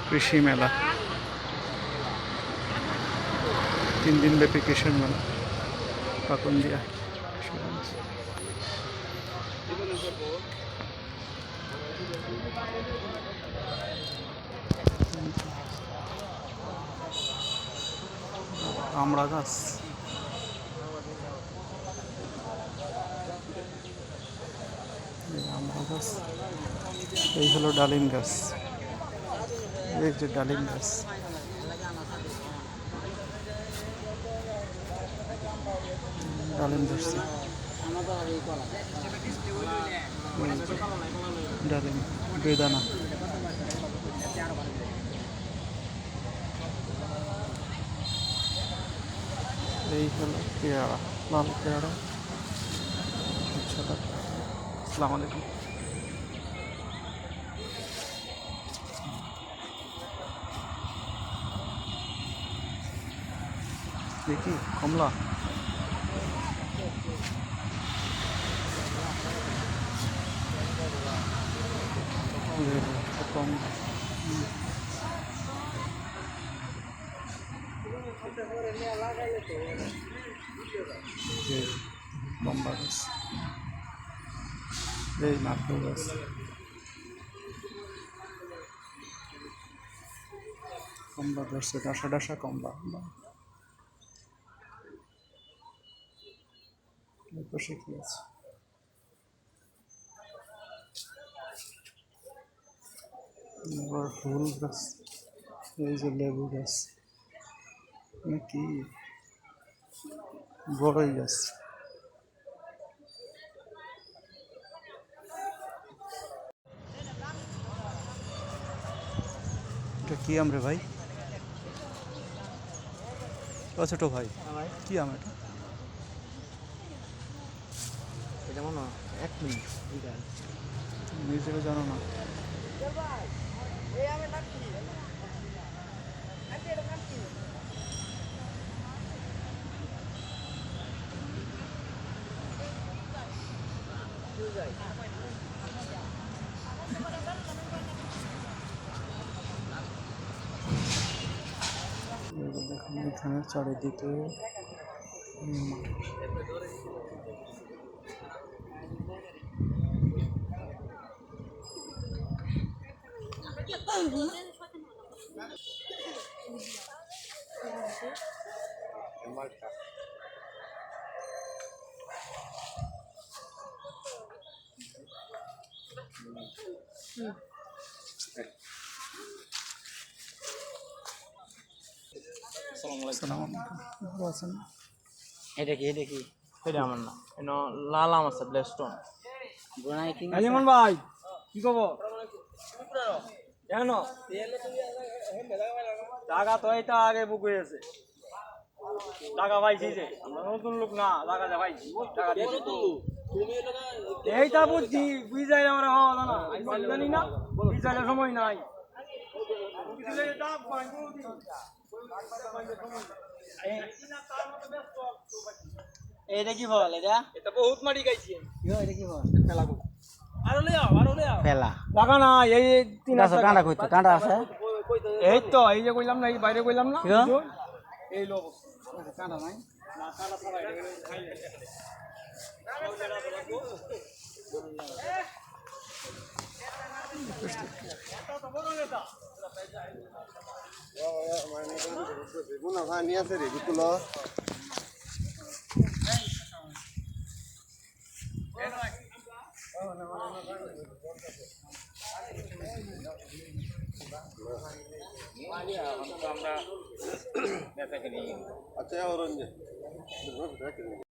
কৃষি মেলা 3 দিন ব্যাপী কৃষি মেলা পাকুন্দিয়া। আমড়া গাছ, আমড়া গাছ, এই হলো ডালিম গাছ, এই যে ডালিম গাছ। ডালিম ধরছে, ডালিম, বেদানা, এই হলো পেয়ারা, লাল পেয়ারা। আসসালামু আলাইকুম। দেখি কমলা, কম লম্বা গাছ, এই নারকেল গাছ, কমলা ধরছে, ডাসা ডাসা কমলা। পাশে কি আছে? আবার ফুল গাছ, এই যে লেবু গাছ নাকি বড়ই গাছ। এটা কি আম রে ভাই? ও ছোট ভাই, কি আম এটা? এটা মনে হয় 1 মিনিট নিজেকে জানো না? দেখুন এখানে চারিদিকে ভালো আছেন? এটা কি এটা আমার না, এটা লাল আম আছে, ব্লেস্টন। যেমন ভাই কি খবর জানো টাকা তো এটা আগে বুক হয়েছে, টাকা পাইছি যে আমরা নতুন লোক না, টাকা পাইছি, টাকা এইটা বুঝছি, বুঝাই আমরা হওয়া না, আমি জানি না, বুঝাইলে সময় নাই। এটা কি ফল? এটা বহুত মাটি গাইছি। এটা কি ফল? ফেলা গো। আরো লিয়া ফেলা লাগা না, এই 3 টাকা কইতো কাঁটা আছে। এই তো এই যে কইলাম না, এই বাইরে কইলাম না, এই লো কাঁটা নাই না, কাঁটা ছাড়া খাইলে গুনা ভাই নিয়ে আছে রে বিপুল। আমরা আচ্ছা